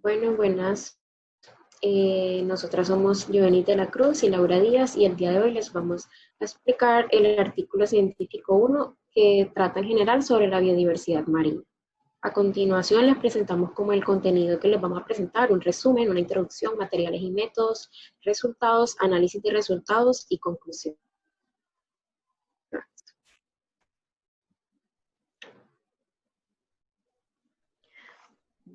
Bueno, buenas. Nosotras somos Giovanni de la Cruz y Laura Díaz y el día de hoy les vamos a explicar el artículo científico 1 que trata en general sobre la biodiversidad marina. A continuación les presentamos como el contenido que les vamos a presentar, un resumen, una introducción, materiales y métodos, resultados, análisis de resultados y conclusión.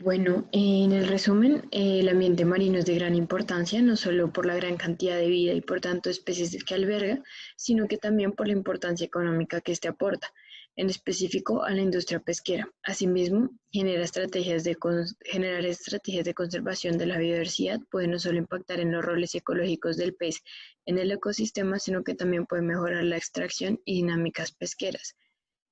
Bueno, en el resumen, el ambiente marino es de gran importancia, no solo por la gran cantidad de vida y por tanto especies que alberga, sino que también por la importancia económica que este aporta, en específico a la industria pesquera. Asimismo, generar estrategias de conservación de la biodiversidad puede no solo impactar en los roles ecológicos del pez en el ecosistema, sino que también puede mejorar la extracción y dinámicas pesqueras.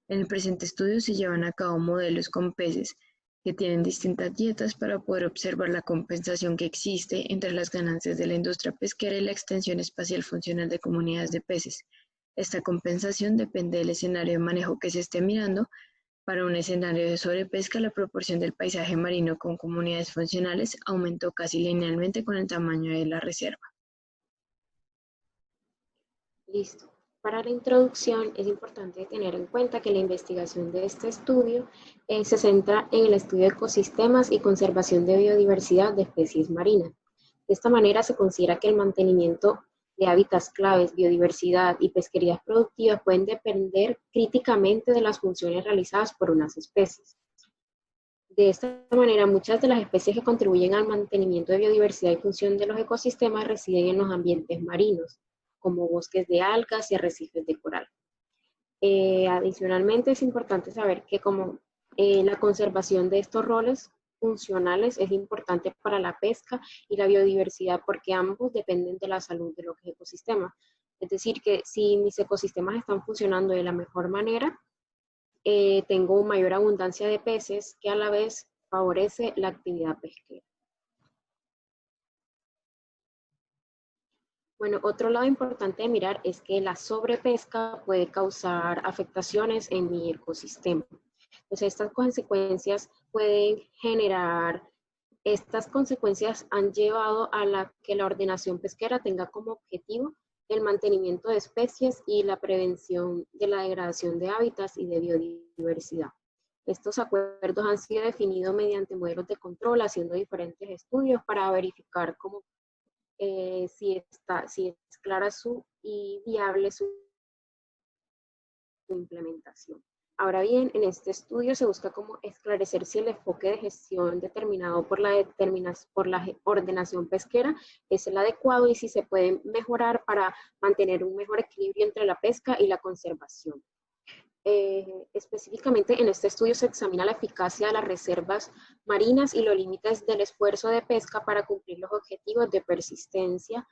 En el presente estudio se llevan a cabo modelos con peces que tienen distintas dietas para poder observar la compensación que existe entre las ganancias de la industria pesquera y la extensión espacial funcional de comunidades de peces. Esta compensación depende del escenario de manejo que se esté mirando. Para un escenario de sobrepesca, la proporción del paisaje marino con comunidades funcionales aumentó casi linealmente con el tamaño de la reserva. Listo. Para la introducción es importante tener en cuenta que la investigación de este estudio se centra en el estudio de ecosistemas y conservación de biodiversidad de especies marinas. De esta manera se considera que el mantenimiento de hábitats claves, biodiversidad y pesquerías productivas pueden depender críticamente de las funciones realizadas por unas especies. De esta manera, muchas de las especies que contribuyen al mantenimiento de biodiversidad y función de los ecosistemas residen en los ambientes marinos, como bosques de algas y arrecifes de coral. Adicionalmente, es importante saber que como la conservación de estos roles funcionales es importante para la pesca y la biodiversidad porque ambos dependen de la salud de los ecosistemas. Es decir, que si mis ecosistemas están funcionando de la mejor manera, tengo mayor abundancia de peces que a la vez favorece la actividad pesquera. Bueno, otro lado importante de mirar es que la sobrepesca puede causar afectaciones en mi ecosistema. Entonces, estas consecuencias han llevado a que la ordenación pesquera tenga como objetivo el mantenimiento de especies y la prevención de la degradación de hábitats y de biodiversidad. Estos acuerdos han sido definidos mediante modelos de control, haciendo diferentes estudios para verificar si es clara y viable su implementación. Ahora bien, en este estudio se busca como esclarecer si el enfoque de gestión determinado por la ordenación pesquera es el adecuado y si se puede mejorar para mantener un mejor equilibrio entre la pesca y la conservación. Específicamente en este estudio se examina la eficacia de las reservas marinas y los límites del esfuerzo de pesca para cumplir los objetivos de persistencia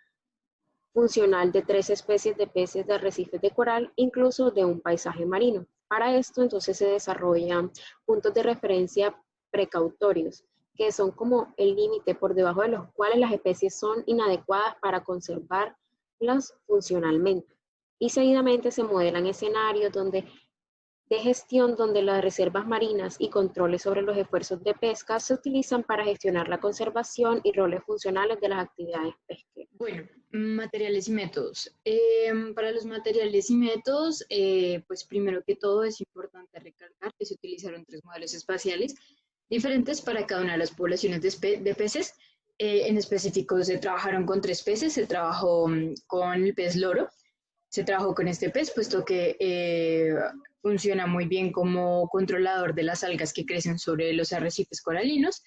funcional de 3 especies de peces de arrecifes de coral, incluso de un paisaje marino. Para esto, entonces, se desarrollan puntos de referencia precautorios, que son como el límite por debajo de los cuales las especies son inadecuadas para conservarlas funcionalmente. Y seguidamente se modelan escenarios de gestión donde las reservas marinas y controles sobre los esfuerzos de pesca se utilizan para gestionar la conservación y roles funcionales de las actividades pesqueras. Bueno, materiales y métodos. Para los materiales y métodos, pues primero que todo es importante recalcar que se utilizaron tres modelos espaciales diferentes para cada una de las poblaciones de peces. En específico se trabajaron con tres peces, se trabajó con el pez loro, se trabajó con este pez puesto que funciona muy bien como controlador de las algas que crecen sobre los arrecifes coralinos.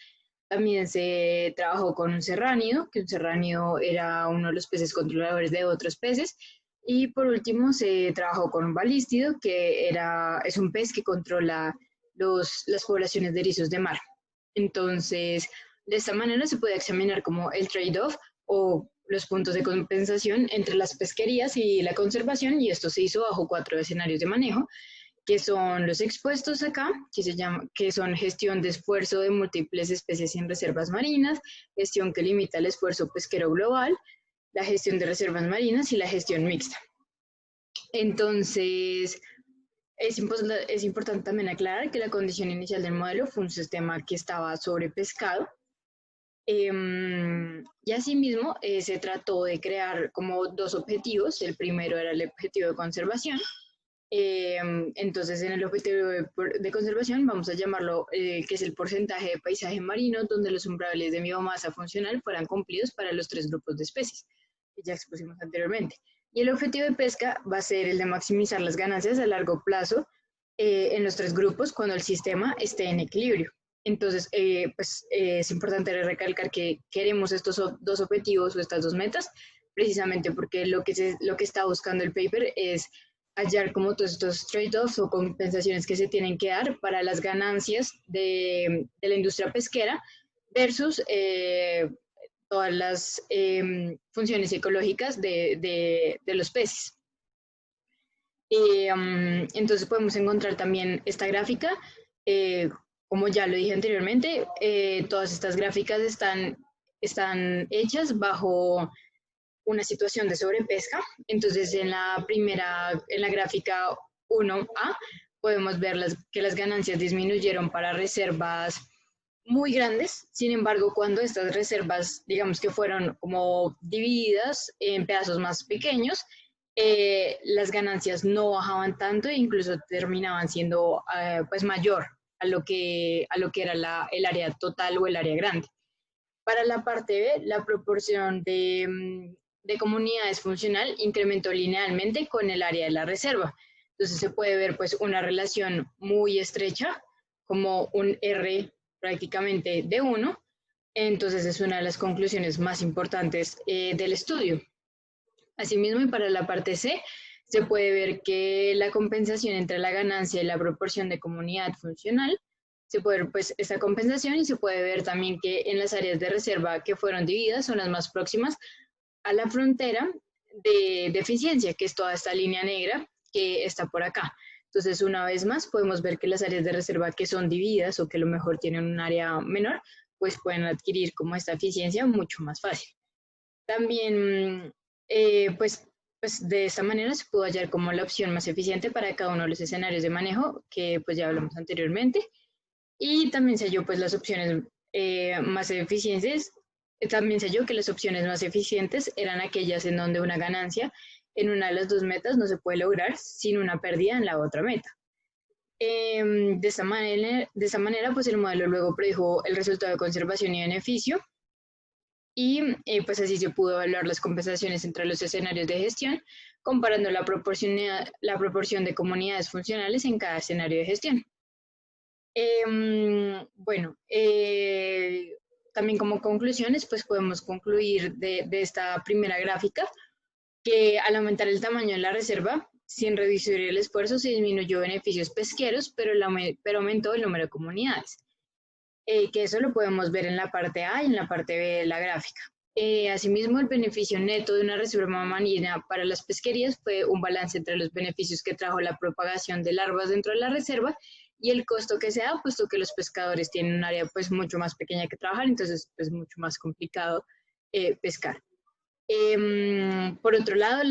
También se trabajó con un serránido, que un serránido era uno de los peces controladores de otros peces. Y por último se trabajó con un balístido, es un pez que controla las poblaciones de erizos de mar. Entonces, de esta manera se puede examinar como el trade-off o los puntos de compensación entre las pesquerías y la conservación, y esto se hizo bajo 4 escenarios de manejo, que son los expuestos acá, que son gestión de esfuerzo de múltiples especies en reservas marinas, gestión que limita el esfuerzo pesquero global, la gestión de reservas marinas y la gestión mixta. Entonces, es importante también aclarar que la condición inicial del modelo fue un sistema que estaba sobrepescado Y asimismo se trató de crear como dos objetivos. El primero era el objetivo de conservación. Entonces, en el objetivo de conservación vamos a llamarlo, que es el porcentaje de paisaje marino, donde los umbrales de biomasa funcional fueran cumplidos para los tres grupos de especies, que ya expusimos anteriormente. Y el objetivo de pesca va a ser el de maximizar las ganancias a largo plazo en los tres grupos cuando el sistema esté en equilibrio. Entonces, es importante recalcar que queremos estos dos objetivos o estas dos metas, precisamente porque lo que está buscando el paper es hallar como todos estos trade-offs o compensaciones que se tienen que dar para las ganancias de la industria pesquera versus todas las funciones ecológicas de los peces. Entonces podemos encontrar también esta gráfica. Como ya lo dije anteriormente, todas estas gráficas están hechas bajo una situación de sobrepesca. Entonces, en la gráfica 1A, podemos ver que las ganancias disminuyeron para reservas muy grandes. Sin embargo, cuando estas reservas, digamos que fueron como divididas en pedazos más pequeños, las ganancias no bajaban tanto e incluso terminaban siendo pues mayor a lo que era el área total o el área grande. Para la parte B, la proporción de comunidades funcional incrementó linealmente con el área de la reserva. Entonces se puede ver pues una relación muy estrecha, como un R prácticamente de 1. Entonces es una de las conclusiones más importantes del estudio. Asimismo, y para la parte C, se puede ver que la compensación entre la ganancia y la proporción de comunidad funcional, se puede ver pues esta compensación, y se puede ver también que en las áreas de reserva que fueron divididas son las más próximas a la frontera de eficiencia, que es toda esta línea negra que está por acá. Entonces, una vez más, podemos ver que las áreas de reserva que son divididas o que a lo mejor tienen un área menor, pues pueden adquirir como esta eficiencia mucho más fácil. También, pues de esta manera se pudo hallar como la opción más eficiente para cada uno de los escenarios de manejo que pues ya hablamos anteriormente. Y también se halló pues las opciones más eficientes. También se halló que las opciones más eficientes eran aquellas en donde una ganancia en una de las dos metas no se puede lograr sin una pérdida en la otra meta. De esta manera, pues el modelo luego predijo el resultado de conservación y beneficio, y pues así se pudo evaluar las compensaciones entre los escenarios de gestión, comparando la proporción de comunidades funcionales en cada escenario de gestión. Bueno, también como conclusiones, pues podemos concluir de esta primera gráfica que al aumentar el tamaño de la reserva, sin reducir el esfuerzo, se disminuyó beneficios pesqueros, pero aumentó el número de comunidades. Que eso lo podemos ver en la parte A y en la parte B de la gráfica. Asimismo, el beneficio neto de una reserva marina para las pesquerías fue un balance entre los beneficios que trajo la propagación de larvas dentro de la reserva y el costo que se da, puesto que los pescadores tienen un área pues mucho más pequeña que trabajar, entonces es mucho más complicado pescar. Por otro lado,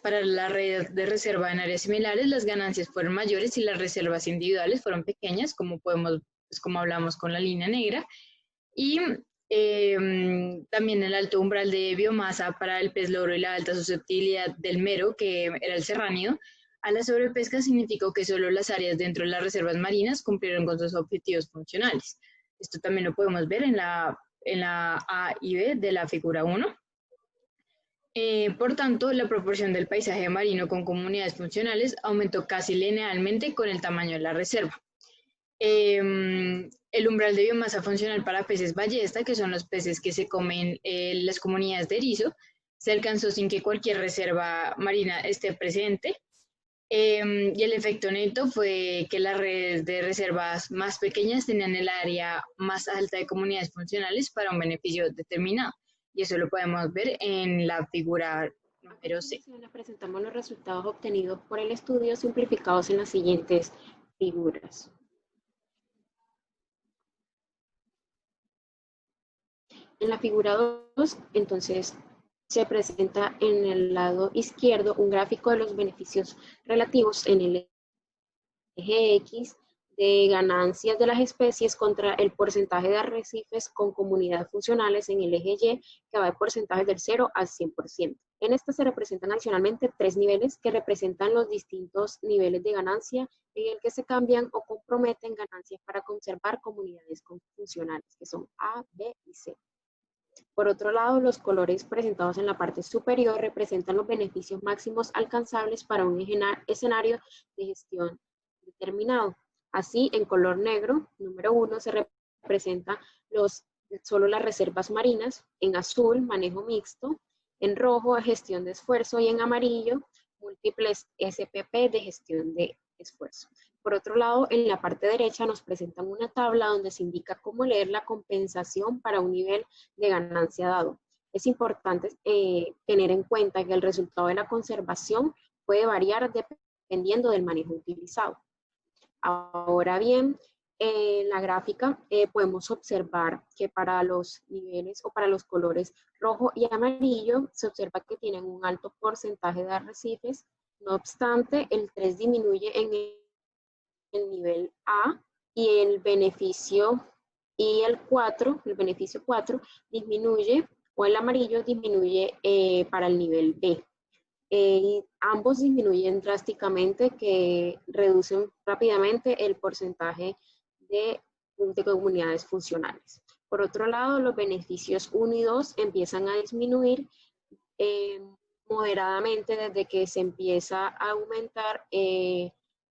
para la red de reserva en áreas similares, las ganancias fueron mayores y las reservas individuales fueron pequeñas, como como hablamos con la línea negra. Y también el alto umbral de biomasa para el pez loro y la alta susceptibilidad del mero, que era el serránido, a la sobrepesca significó que solo las áreas dentro de las reservas marinas cumplieron con sus objetivos funcionales. Esto también lo podemos ver en la A y B de la figura 1. Por tanto, la proporción del paisaje marino con comunidades funcionales aumentó casi linealmente con el tamaño de la reserva. El umbral de biomasa funcional para peces ballesta, que son los peces que se comen las comunidades de erizo, se alcanzó sin que cualquier reserva marina esté presente. Y el efecto neto fue que las redes de reservas más pequeñas tenían el área más alta de comunidades funcionales para un beneficio determinado. Y eso lo podemos ver en la figura número C. Presentamos los resultados obtenidos por el estudio simplificados en las siguientes figuras. En la figura 2, entonces, se presenta en el lado izquierdo un gráfico de los beneficios relativos en el eje X de ganancias de las especies contra el porcentaje de arrecifes con comunidades funcionales en el eje Y, que va de porcentajes del 0 al 100%. En esta se representan adicionalmente 3 niveles que representan los distintos niveles de ganancia en el que se cambian o comprometen ganancias para conservar comunidades funcionales, que son A, B y C. Por otro lado, los colores presentados en la parte superior representan los beneficios máximos alcanzables para un escenario de gestión determinado. Así, en color negro, número 1, se representa solo las reservas marinas, en azul, manejo mixto, en rojo, gestión de esfuerzo y en amarillo, múltiples SPP de gestión de esfuerzo. Por otro lado, en la parte derecha nos presentan una tabla donde se indica cómo leer la compensación para un nivel de ganancia dado. Es importante tener en cuenta que el resultado de la conservación puede variar dependiendo del manejo utilizado. Ahora bien, en la gráfica podemos observar que para los niveles o para los colores rojo y amarillo se observa que tienen un alto porcentaje de arrecifes. No obstante, el 3 disminuye en el nivel A y el beneficio beneficio 4 disminuye, o el amarillo disminuye para el nivel B. Ambos disminuyen drásticamente, que reducen rápidamente el porcentaje de comunidades funcionales. Por otro lado, los beneficios 1 y 2 empiezan a disminuir moderadamente desde que se empieza a aumentar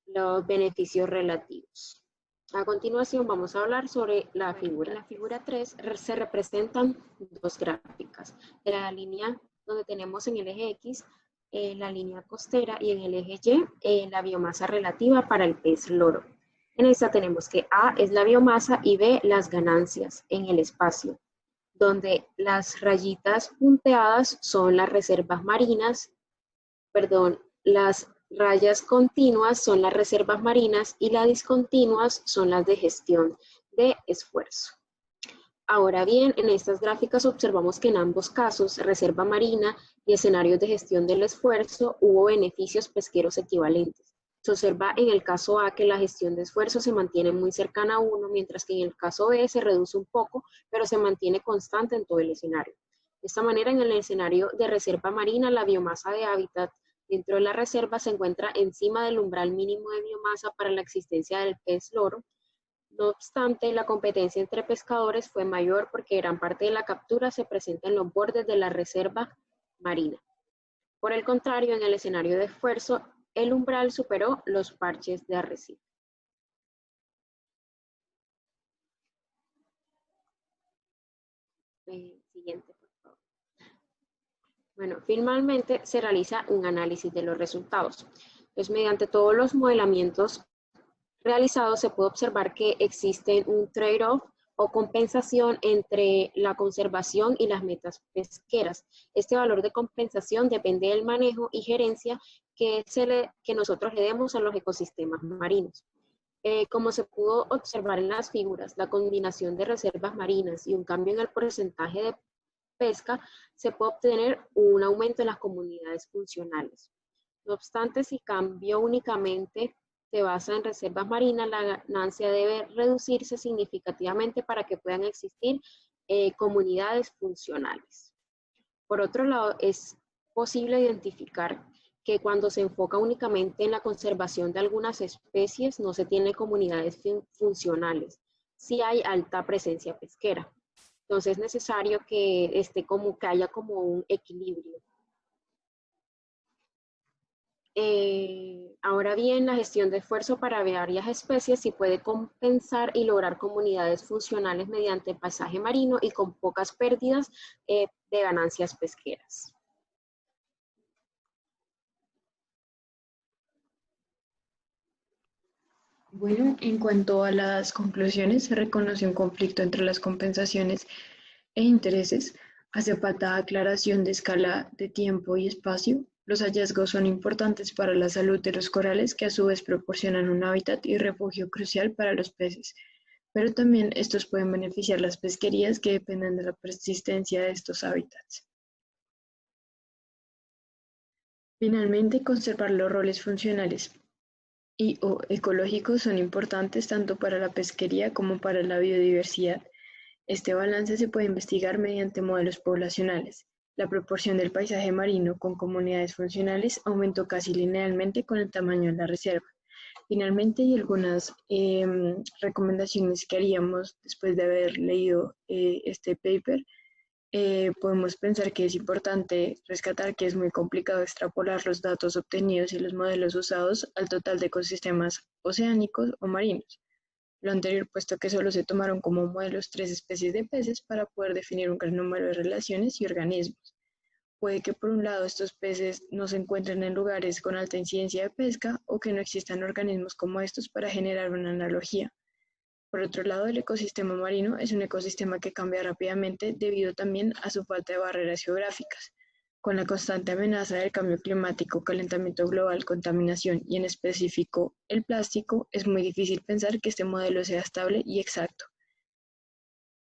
los beneficios relativos. A continuación vamos a hablar sobre la figura. En la figura 3 se representan dos gráficas. La línea donde tenemos en el eje X la línea costera y en el eje Y la biomasa relativa para el pez loro. En esta tenemos que A es la biomasa y B las ganancias en el espacio, donde las rayitas punteadas son las reservas marinas, las rayas continuas son las reservas marinas y las discontinuas son las de gestión de esfuerzo. Ahora bien, en estas gráficas observamos que en ambos casos, reserva marina y escenarios de gestión del esfuerzo, hubo beneficios pesqueros equivalentes. Se observa en el caso A que la gestión de esfuerzo se mantiene muy cercana a 1, mientras que en el caso B se reduce un poco, pero se mantiene constante en todo el escenario. De esta manera, en el escenario de reserva marina, la biomasa de hábitat dentro de la reserva se encuentra encima del umbral mínimo de biomasa para la existencia del pez loro. No obstante, la competencia entre pescadores fue mayor porque gran parte de la captura se presenta en los bordes de la reserva marina. Por el contrario, en el escenario de esfuerzo, el umbral superó los parches de arrecife. Siguiente, por favor. Bueno, finalmente se realiza un análisis de los resultados. Pues mediante todos los modelamientos realizados se puede observar que existe un trade-off o compensación entre la conservación y las metas pesqueras. Este valor de compensación depende del manejo y gerencia que nosotros le demos a los ecosistemas marinos. Como se pudo observar en las figuras, la combinación de reservas marinas y un cambio en el porcentaje de pesca, se puede obtener un aumento en las comunidades funcionales. No obstante, si cambio únicamente se basa en reservas marinas, la ganancia debe reducirse significativamente para que puedan existir comunidades funcionales. Por otro lado, es posible identificar que cuando se enfoca únicamente en la conservación de algunas especies, no se tiene comunidades funcionales. Sí hay alta presencia pesquera. Entonces es necesario que haya como un equilibrio. Ahora bien, la gestión de esfuerzo para varias especies sí puede compensar y lograr comunidades funcionales mediante paisaje marino y con pocas pérdidas de ganancias pesqueras. Bueno, en cuanto a las conclusiones, se reconoce un conflicto entre las compensaciones e intereses. Hace falta aclaración de escala de tiempo y espacio. Los hallazgos son importantes para la salud de los corales, que a su vez proporcionan un hábitat y refugio crucial para los peces. Pero también estos pueden beneficiar las pesquerías que dependen de la persistencia de estos hábitats. Finalmente, conservar los roles funcionales. y o ecológicos son importantes tanto para la pesquería como para la biodiversidad. Este balance se puede investigar mediante modelos poblacionales. La proporción del paisaje marino con comunidades funcionales aumentó casi linealmente con el tamaño de la reserva. Finalmente, y algunas recomendaciones que haríamos después de haber leído este paper, podemos pensar que es importante rescatar que es muy complicado extrapolar los datos obtenidos y los modelos usados al total de ecosistemas oceánicos o marinos. Lo anterior, puesto que solo se tomaron como modelos 3 especies de peces para poder definir un gran número de relaciones y organismos. Puede que por un lado estos peces no se encuentren en lugares con alta incidencia de pesca o que no existan organismos como estos para generar una analogía. Por otro lado, el ecosistema marino es un ecosistema que cambia rápidamente debido también a su falta de barreras geográficas. Con la constante amenaza del cambio climático, calentamiento global, contaminación y en específico el plástico, es muy difícil pensar que este modelo sea estable y exacto.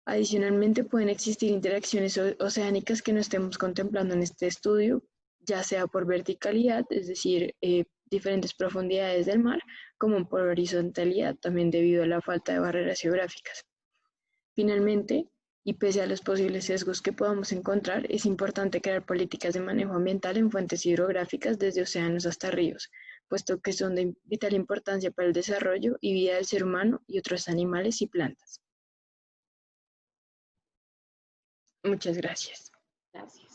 Adicionalmente, pueden existir interacciones oceánicas que no estemos contemplando en este estudio, ya sea por verticalidad, es decir, diferentes profundidades del mar, como por horizontalidad, también debido a la falta de barreras geográficas. Finalmente, y pese a los posibles sesgos que podamos encontrar, es importante crear políticas de manejo ambiental en fuentes hidrográficas desde océanos hasta ríos, puesto que son de vital importancia para el desarrollo y vida del ser humano y otros animales y plantas. Muchas gracias. Gracias.